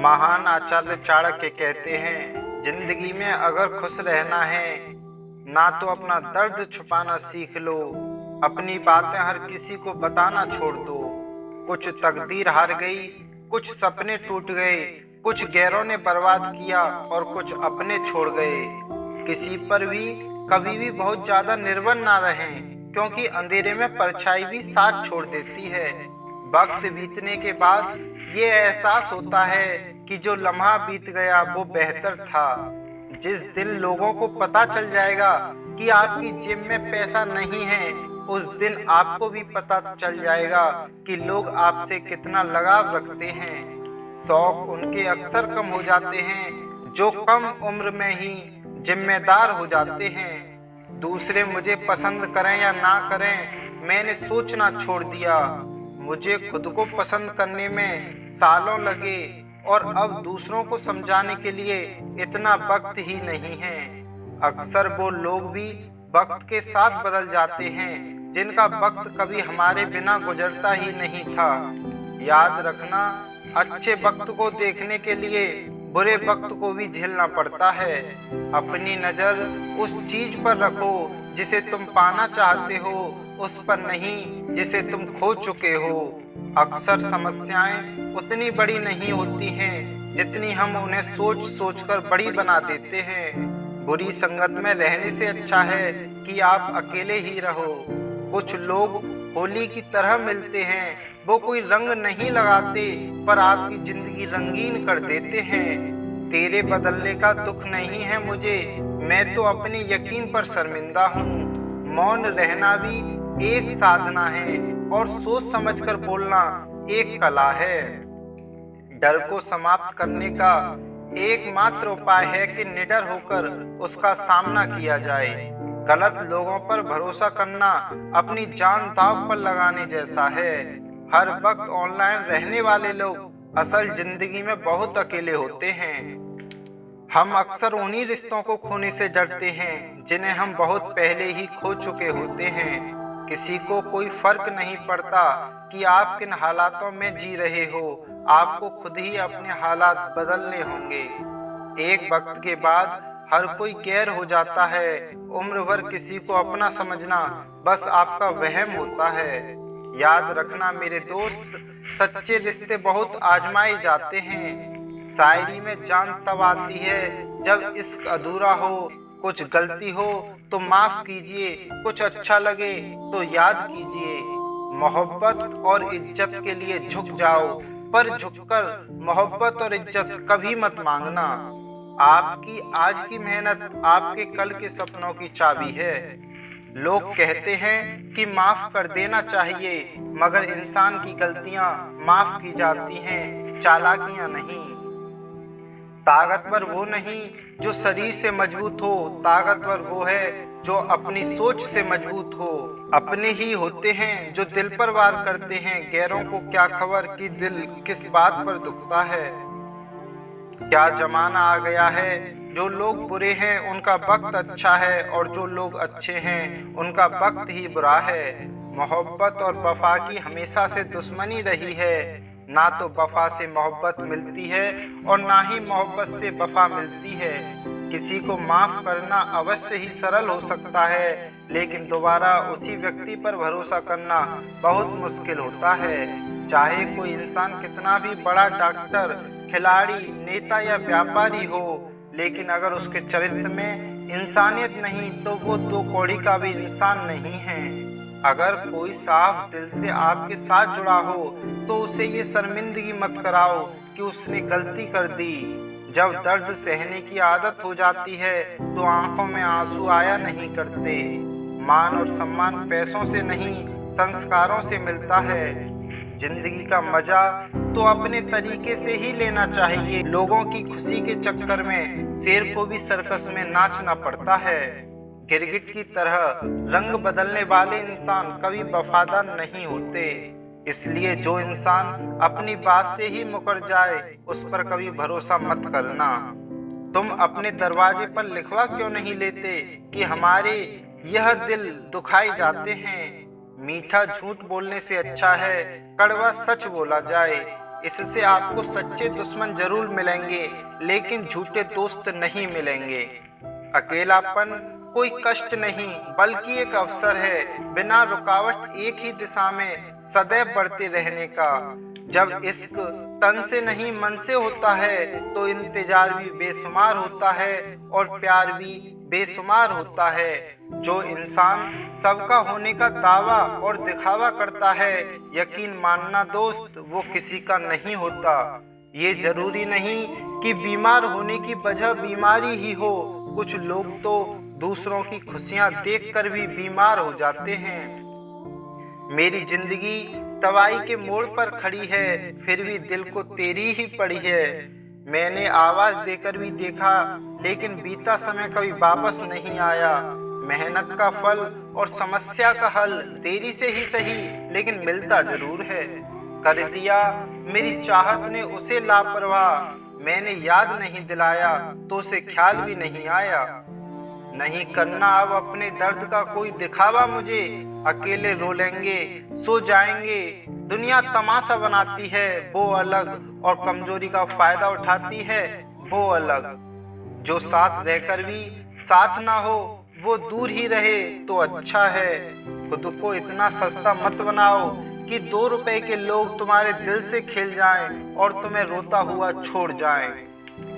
महान आचार्य चाणक्य कहते हैं, जिंदगी में अगर खुश रहना है ना तो अपना दर्द छुपाना सीख लो, अपनी बातें हर किसी को बताना छोड़ दो। कुछ तकदीर हार गई, कुछ सपने टूट गए, कुछ गैरों ने बर्बाद किया और कुछ अपने छोड़ गए। किसी पर भी कभी भी बहुत ज्यादा निर्भर ना रहें, क्योंकि अंधेरे में परछाई भी साथ छोड़ देती है। वक्त बीतने के बाद ये एहसास होता है कि जो लम्हा बीत गया वो बेहतर था। जिस दिन लोगों को पता चल जाएगा कि आपकी जेब में पैसा नहीं है, उस दिन आपको भी पता चल जाएगा कि लोग आपसे कितना लगाव रखते हैं। शौक उनके अक्सर कम हो जाते हैं जो कम उम्र में ही जिम्मेदार हो जाते हैं। दूसरे मुझे पसंद करें या ना करें, मैंने सोचना छोड़ दिया। मुझे खुद को पसंद करने में सालों लगे और अब दूसरों को समझाने के लिए इतना वक्त ही नहीं है। अक्सर वो लोग भी वक्त के साथ बदल जाते हैं जिनका वक्त कभी हमारे बिना गुजरता ही नहीं था। याद रखना, अच्छे वक्त को देखने के लिए बुरे वक्त को भी झेलना पड़ता है। अपनी नजर उस चीज पर रखो जिसे तुम पाना चाहते हो, उस पर नहीं जिसे तुम खो चुके हो। अक्सर समस्याएं उतनी बड़ी नहीं होती हैं जितनी हम उन्हें सोच सोच कर बड़ी बना देते हैं। बुरी संगत में रहने से अच्छा है कि आप अकेले ही रहो। कुछ लोग होली की तरह मिलते हैं, वो कोई रंग नहीं लगाते पर आपकी जिंदगी रंगीन कर देते हैं। तेरे बदलने का दुख नहीं है मुझे, मैं तो अपने यकीन पर शर्मिंदा हूँ। मौन रहना भी एक साधना है और सोच समझकर बोलना एक कला है। डर को समाप्त करने का एकमात्र उपाय है कि निडर होकर उसका सामना किया जाए। गलत लोगों पर भरोसा करना अपनी जान दांव पर लगाने जैसा है। हर वक्त ऑनलाइन रहने वाले लोग असल जिंदगी में बहुत अकेले होते हैं। हम अक्सर उन्हीं रिश्तों को खोने से डरते हैं जिन्हें हम बहुत पहले ही खो चुके होते हैं। किसी को कोई फर्क नहीं पड़ता कि आप किन हालातों में जी रहे हो, आपको खुद ही अपने हालात बदलने होंगे। एक वक्त के बाद हर कोई गैर हो जाता है। उम्र भर किसी को अपना समझना बस आपका वहम होता है। याद रखना मेरे दोस्त, सच्चे रिश्ते बहुत आजमाए जाते हैं। शायरी में जान तब आती है जब इश्क अधूरा हो। कुछ गलती हो तो माफ कीजिए, कुछ अच्छा लगे तो याद कीजिए। मोहब्बत और इज्जत के लिए झुक जाओ, पर झुककर मोहब्बत और इज्जत कभी मत मांगना। आपकी आज की मेहनत आपके कल के सपनों की चाबी है। लोग कहते हैं कि माफ कर देना चाहिए, मगर इंसान की गलतियां माफ की जाती हैं, चालाकियां नहीं। ताकतवर वो नहीं जो शरीर से मजबूत हो, ताकतवर वो है जो अपनी सोच से मजबूत हो। अपने ही होते हैं जो दिल पर वार करते हैं, गैरों को क्या खबर कि दिल किस बात पर दुखता है। क्या जमाना आ गया है, जो लोग बुरे हैं उनका वक्त अच्छा है और जो लोग अच्छे हैं उनका वक्त ही बुरा है। मोहब्बत और वफा की हमेशा से दुश्मनी रही है। ना तो वफा से मोहब्बत मिलती है और ना ही मोहब्बत से वफा मिलती है। किसी को माफ करना अवश्य ही सरल हो सकता है, लेकिन दोबारा उसी व्यक्ति पर भरोसा करना बहुत मुश्किल होता है। चाहे कोई इंसान कितना भी बड़ा डॉक्टर, खिलाड़ी, नेता या व्यापारी हो, लेकिन अगर उसके चरित्र में इंसानियत नहीं तो वो दो कौड़ी का भी इंसान नहीं है। अगर कोई साफ दिल से आपके साथ जुड़ा हो तो उसे ये शर्मिंदगी मत कराओ कि उसने गलती कर दी। जब दर्द सहने की आदत हो जाती है तो आंखों में आंसू आया नहीं करते। मान और सम्मान पैसों से नहीं, संस्कारों से मिलता है। जिंदगी का मजा तो अपने तरीके से ही लेना चाहिए। लोगों की खुशी के चक्कर में शेर को भी सर्कस में नाचना पड़ता है। गिरगिट की तरह रंग बदलने वाले इंसान कभी वफादार नहीं होते। इसलिए जो इंसान अपनी बात से ही मुकर जाए उस पर कभी भरोसा मत करना। तुम अपने दरवाजे पर लिखवा क्यों नहीं लेते कि हमारे यह दिल दुखाए जाते हैं। मीठा झूठ बोलने से अच्छा है कड़वा सच बोला जाए। इससे आपको सच्चे दुश्मन जरूर मिलेंगे, लेकिन झूठे दोस्त नहीं मिलेंगे। अकेलापन कोई कष्ट नहीं, बल्कि एक अवसर है बिना रुकावट एक ही दिशा में सदैव बढ़ते रहने का। जब इश्क तन से नहीं मन से होता है तो इंतजार भी बेशुमार होता है और प्यार भी बेशुमार होता है। जो इंसान सबका होने का दावा और दिखावा करता है, यकीन मानना दोस्त वो किसी का नहीं होता। ये जरूरी नहीं कि बीमार होने की वजह बीमारी ही हो, कुछ लोग तो दूसरों की खुशियां देखकर भी बीमार हो जाते हैं। मेरी जिंदगी तबाही के मोड़ पर खड़ी है, फिर भी दिल को तेरी ही पड़ी है। मैंने आवाज देकर भी देखा, लेकिन बीता समय कभी वापस नहीं आया। मेहनत का फल और समस्या का हल देरी से ही सही, लेकिन मिलता जरूर है। कर दिया मेरी चाहत ने उसे लापरवाह, मैंने याद नहीं दिलाया तो उसे ख्याल भी नहीं आया। नहीं करना अब अपने दर्द का कोई दिखावा मुझे, अकेले रो लेंगे सो जाएंगे। दुनिया तमाशा बनाती है वो अलग, और कमजोरी का फायदा उठाती है वो अलग। जो साथ रहकर भी साथ ना हो वो दूर ही रहे तो अच्छा है। खुद को इतना सस्ता मत बनाओ कि 2 रुपए के लोग तुम्हारे दिल से खेल जाएं और तुम्हें रोता हुआ छोड़ जाएं।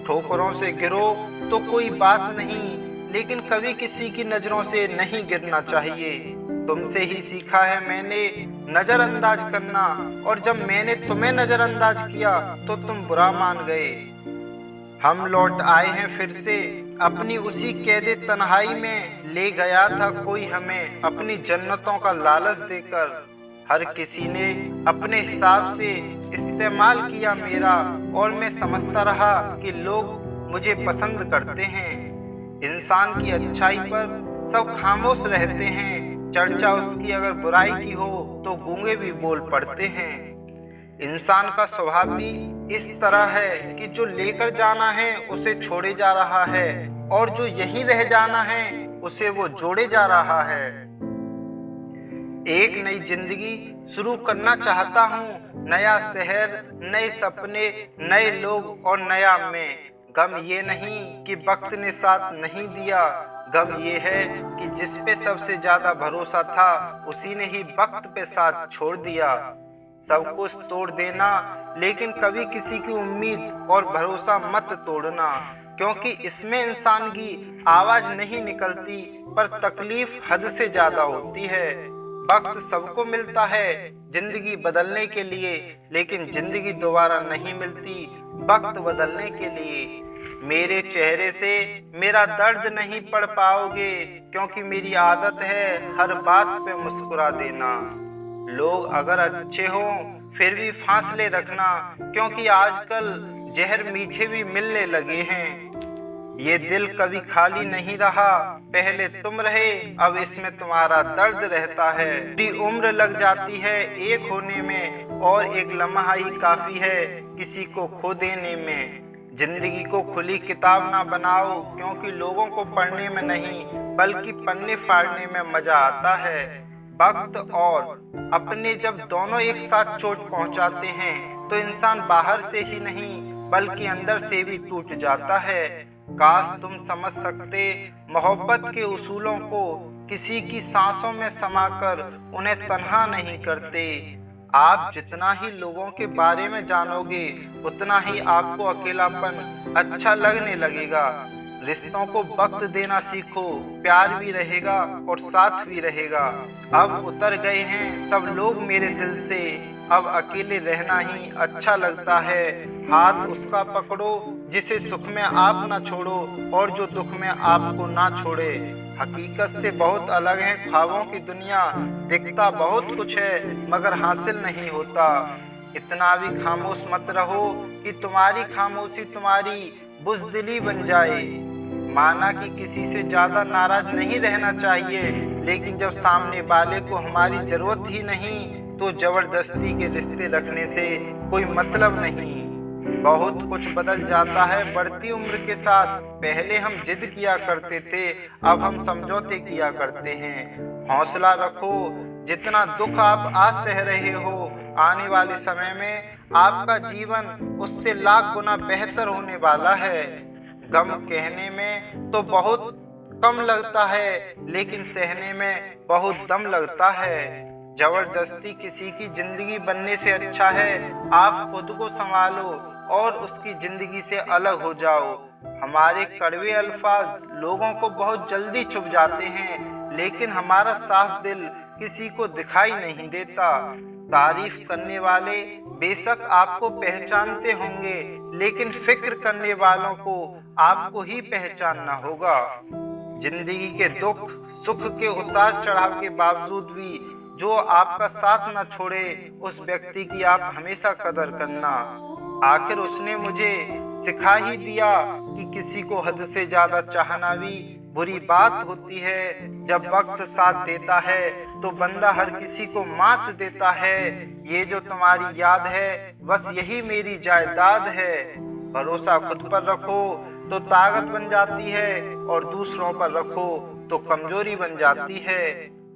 ठोकरों से गिरो तो कोई बात नहीं, लेकिन कभी किसी की नजरों से नहीं गिरना चाहिए। तुमसे ही सीखा है मैंने नजरअंदाज करना, और जब मैंने तुम्हें नजरअंदाज किया तो तुम बुरा मान गए। हम लौट आए हैं फिर से अपनी उसी कैदे तन्हाई में, ले गया था कोई हमें अपनी जन्नतों का लालच देकर। हर किसी ने अपने हिसाब से इस्तेमाल किया मेरा, और मैं समझता रहा कि लोग मुझे पसंद करते हैं। इंसान की अच्छाई पर सब खामोश रहते हैं, चर्चा उसकी अगर बुराई की हो तो गूंगे भी बोल पड़ते हैं। इंसान का स्वभाव भी इस तरह है कि जो लेकर जाना है उसे छोड़े जा रहा है, और जो यहीं रह जाना है उसे वो जोड़े जा रहा है। एक नई जिंदगी शुरू करना चाहता हूँ, नया शहर, नए सपने, नए लोग और नया मैं। गम ये नहीं कि वक्त ने साथ नहीं दिया, गम ये है कि जिस पे सबसे ज्यादा भरोसा था उसी ने ही वक्त पे साथ छोड़ दिया। सब कुछ तोड़ देना, लेकिन कभी किसी की उम्मीद और भरोसा मत तोड़ना, क्योंकि इसमें इंसान की आवाज नहीं निकलती पर तकलीफ हद से ज्यादा होती है। वक्त सबको मिलता है जिंदगी बदलने के लिए, लेकिन जिंदगी दोबारा नहीं मिलती वक्त बदलने के लिए। मेरे चेहरे से मेरा दर्द नहीं पढ़ पाओगे, क्योंकि मेरी आदत है हर बात पे मुस्कुरा देना। लोग अगर अच्छे हों फिर भी फासले रखना, क्योंकि आजकल जहर मीठे भी मिलने लगे हैं। ये दिल कभी खाली नहीं रहा, पहले तुम रहे अब इसमें तुम्हारा दर्द रहता है। पूरी उम्र लग जाती है एक होने में, और एक लम्हा ही काफी है किसी को खो देने में। जिंदगी को खुली किताब ना बनाओ, क्योंकि लोगों को पढ़ने में नहीं बल्कि पन्ने फाड़ने में मजा आता है। वक्त और अपने जब दोनों एक साथ चोट पहुंचाते हैं तो इंसान बाहर से ही नहीं बल्कि अंदर से भी टूट जाता है। काश तुम समझ सकते मोहब्बत के उसूलों को, किसी की सांसों में समाकर उन्हें तन्हा नहीं करते। आप जितना ही लोगों के बारे में जानोगे उतना ही आपको अकेलापन अच्छा लगने लगेगा। रिश्तों को वक्त देना सीखो, प्यार भी रहेगा और साथ भी रहेगा। अब उतर गए हैं सब लोग मेरे दिल से, अब अकेले रहना ही अच्छा लगता है। हाथ उसका पकड़ो जिसे सुख में आप ना छोड़ो, और जो दुख में आपको ना छोड़े। हकीकत से बहुत अलग है ख्वाबों की दुनिया, दिखता बहुत कुछ है मगर हासिल नहीं होता। इतना भी खामोश मत रहो कि तुम्हारी खामोशी तुम्हारी बुज़दिली बन जाए। माना कि किसी से ज्यादा नाराज नहीं रहना चाहिए, लेकिन जब सामने वाले को हमारी जरूरत ही नहीं तो जबरदस्ती के रिश्ते रखने से कोई मतलब नहीं। बहुत कुछ बदल जाता है बढ़ती उम्र के साथ। पहले हम जिद किया करते थे, अब हम समझौते किया करते हैं। हौसला रखो, जितना दुख आप आज सह रहे हो आने वाले समय में आपका जीवन उससे लाख गुना बेहतर होने वाला है। गम कहने में तो बहुत कम लगता है, लेकिन सहने में बहुत दम लगता है। जबरदस्ती किसी की जिंदगी बनने से अच्छा है आप खुद को संभालो और उसकी जिंदगी से अलग हो जाओ। हमारे कड़वे अल्फाज लोगों को बहुत जल्दी चुभ जाते हैं, लेकिन हमारा साफ दिल किसी को दिखाई नहीं देता। तारीफ करने वाले बेशक आपको पहचानते होंगे, लेकिन फिक्र करने वालों को आपको ही पहचानना होगा। जिंदगी के दुख सुख के उतार चढ़ाव के बावजूद भी जो आपका साथ न छोड़े, उस व्यक्ति की आप हमेशा कदर करना। आखिर उसने मुझे सिखा ही दिया कि किसी को हद से ज्यादा चाहना भी बुरी बात होती है। जब वक्त साथ देता है तो बंदा हर किसी को मात देता है। ये जो तुम्हारी याद है बस यही मेरी जायदाद है। भरोसा खुद पर रखो तो ताकत बन जाती है और दूसरों पर रखो तो कमजोरी बन जाती है।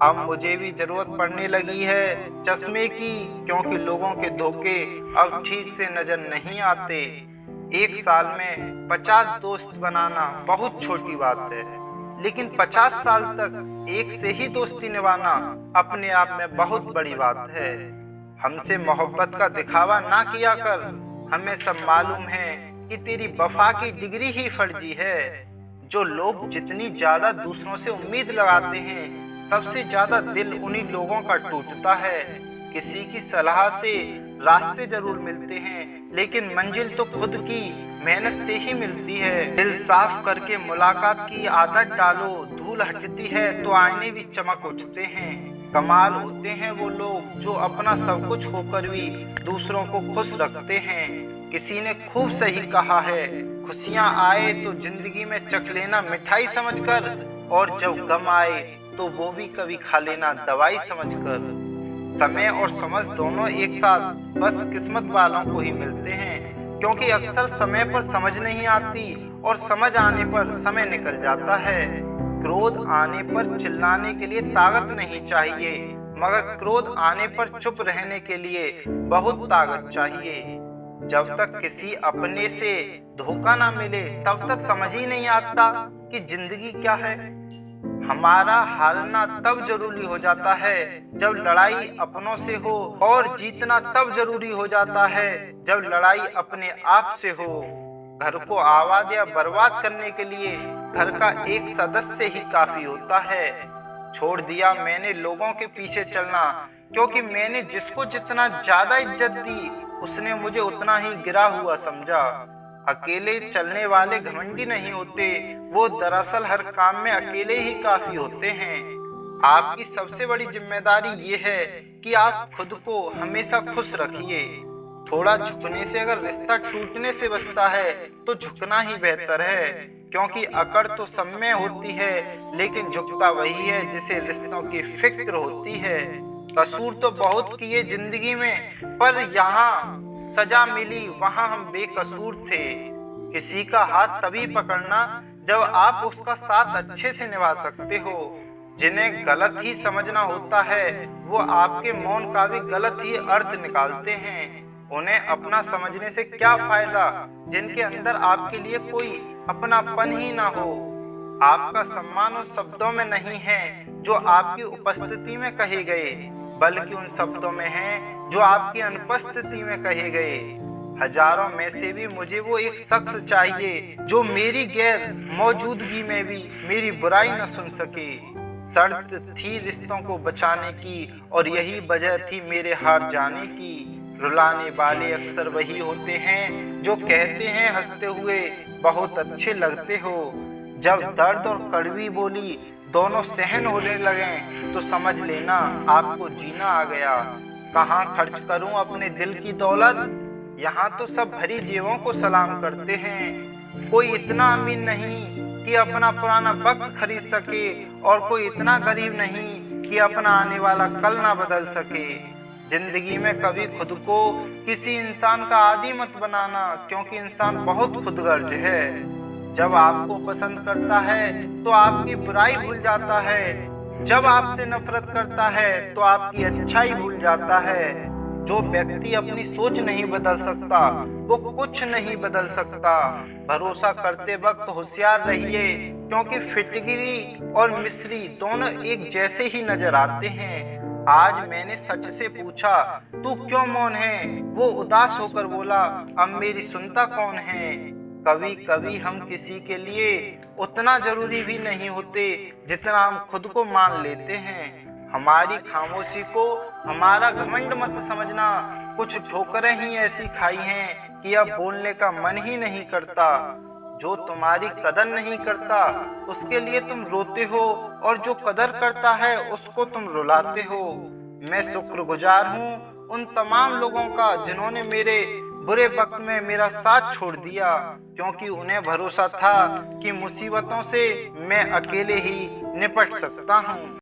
अब मुझे भी जरूरत पड़ने लगी है चश्मे की, क्योंकि लोगों के धोखे अब ठीक से नजर नहीं आते। एक साल में 50 दोस्त बनाना बहुत छोटी बात है, लेकिन 50 साल तक एक से ही दोस्ती निभाना अपने आप में बहुत बड़ी बात है। हमसे मोहब्बत का दिखावा ना किया कर, हमें सब मालूम है कि तेरी वफा की डिग्री ही फर्जी है। जो लोग जितनी ज्यादा दूसरों से उम्मीद लगाते हैं, सबसे ज्यादा दिल उन्हीं लोगों का टूटता है। किसी की सलाह से रास्ते जरूर मिलते हैं, लेकिन मंजिल तो खुद की मेहनत से ही मिलती है। दिल साफ करके मुलाकात की आदत डालो, धूल हटती है तो आईने भी चमक उठते हैं। कमाल होते हैं वो लोग जो अपना सब कुछ होकर भी दूसरों को खुश रखते हैं। किसी ने खूब सही कहा है, खुशियां आए तो जिंदगी में चख लेना मिठाई समझकर, और जब गम आए तो वो भी कभी खा लेना दवाई समझकर। समय और समझ दोनों एक साथ बस किस्मत वालों को ही मिलते हैं, क्योंकि अक्सर समय पर समझ नहीं आती और समझ आने पर समय निकल जाता है। क्रोध आने पर चिल्लाने के लिए ताकत नहीं चाहिए, मगर क्रोध आने पर चुप रहने के लिए बहुत ताकत चाहिए। जब तक किसी अपने से धोखा ना मिले तब तक समझ ही नहीं आता कि जिंदगी क्या है। हमारा हारना तब जरूरी हो जाता है जब लड़ाई अपनों से हो, और जीतना तब जरूरी हो जाता है जब लड़ाई अपने आप से हो। घर को आबाद या बर्बाद करने के लिए घर का एक सदस्य ही काफी होता है। छोड़ दिया मैंने लोगों के पीछे चलना, क्योंकि मैंने जिसको जितना ज्यादा इज्जत दी उसने मुझे उतना ही गिरा हुआ समझा। अकेले चलने वाले घमंडी नहीं होते, वो दरअसल हर काम में अकेले ही काफी होते हैं। आपकी सबसे बड़ी जिम्मेदारी ये है कि आप खुद को हमेशा खुश रखिए। थोड़ा झुकने से अगर रिश्ता टूटने से बचता है तो झुकना ही बेहतर है, क्योंकि अकड़ तो सब में होती है, लेकिन झुकता वही है जिसे रिश्तों की फिक्र होती है। कसूर तो बहुत किए जिंदगी में, पर यहाँ सजा मिली वहाँ हम बेकसूर थे। किसी का हाथ तभी पकड़ना जब आप उसका साथ अच्छे से निभा सकते हो। जिन्हें गलत ही समझना होता है वो आपके मौन का भी गलत ही अर्थ निकालते हैं। उन्हें अपना समझने से क्या फायदा जिनके अंदर आपके लिए कोई अपनापन ही ना हो। आपका सम्मान उन शब्दों में नहीं है जो आपकी उपस्थिति में कहे गए, बल्कि उन शब्दों में है जो आपकी अनुपस्थिति में कहे गए। हजारों में से भी मुझे वो एक शख्स चाहिए जो मेरी गैर मौजूदगी में भी मेरी बुराई न सुन सके। शर्त थी रिश्तों को बचाने की और यही वजह थी मेरे हार जाने की। रुलाने वाले अक्सर वही होते हैं जो कहते हैं हंसते हुए बहुत अच्छे लगते हो। जब दर्द और कड़वी बोली दोनों सहन होने लगे तो समझ लेना आपको जीना आ गया। कहाँ खर्च करूं अपने दिल की दौलत, यहाँ तो सब भरी जेबों को सलाम करते हैं। कोई इतना अमीर नहीं कि अपना पुराना वक्त खरीद सके, और कोई इतना गरीब नहीं कि अपना आने वाला कल ना बदल सके। जिंदगी में कभी खुद को किसी इंसान का आदी मत बनाना, क्योंकि इंसान बहुत खुदगर्ज है। जब आपको पसंद करता है तो आपकी बुराई भूल जाता है, जब आपसे नफरत करता है तो आपकी अच्छाई भूल जाता है। जो व्यक्ति अपनी सोच नहीं बदल सकता वो कुछ नहीं बदल सकता। भरोसा करते वक्त होशियार रहिए, क्योंकि फिटगिरी और मिस्री दोनों एक जैसे ही नजर आते हैं। आज मैंने सच से पूछा, तू क्यों मौन है? वो उदास होकर बोला, अब मेरी सुनता कौन है? कभी कभी हम किसी के लिए उतना जरूरी भी नहीं होते जितना हम खुद को मान लेते हैं। हमारी खामोशी को हमारा घमंड मत समझना। कुछ ठोकरें ही ऐसी खाई हैं कि अब बोलने का मन ही नहीं करता। जो तुम्हारी कदर नहीं करता उसके लिए तुम रोते हो, और जो कदर करता है उसको तुम रुलाते हो। मैं शुक्रगुजार हूँ उन तमाम लोगों का जिन्होंने मेरे बुरे वक्त में मेरा साथ छोड़ दिया, क्योंकि उन्हें भरोसा था कि मुसीबतों से मैं अकेले ही निपट सकता हूँ।